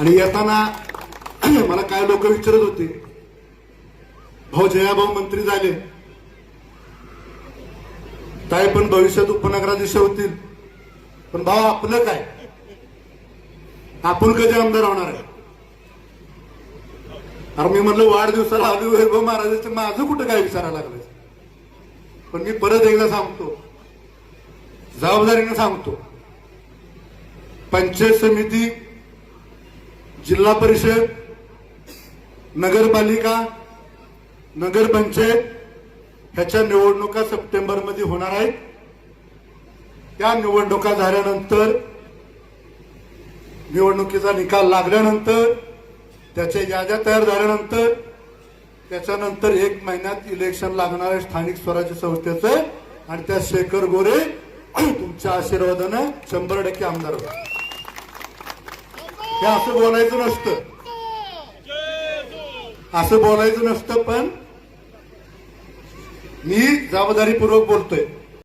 आणि येताना मला काय लोक विचारत होते, भाऊ जयाभाऊ मंत्री झाले, काय पण भविष्यात उपनगराधीश होतील, पण भाऊ आपलं काय, आपण कधी आमदार होणार आहे? अरे मी म्हणलं वाढदिवसाला आलो वैभव महाराजांचं, माझं कुठं काय विचारायला लागलं? पण मी परत एकदा सांगतो, जबाबदारीने सांगतो, पंचायत समिती, जिल्हा परिषद, नगरपालिका, नगरपंचायत ह्याच्या निवडणुका सप्टेंबरमध्ये होणार आहेत. त्या निवडणुका झाल्यानंतर, निवडणुकीचा निकाल लागल्यानंतर, त्याच्या याद्या तयार झाल्यानंतर, त्याच्यानंतर 1 महिन्यात इलेक्शन लागणार आहे स्थानिक स्वराज्य संस्थेचं, आणि त्या शेखर गोरे तुमच्या आशीर्वादानं 100% आमदार होतात. हे असं बोलायचं नसतं, असं बोलायचं नसतं, पण मी जबाबदारीपूर्वक बोलतोय.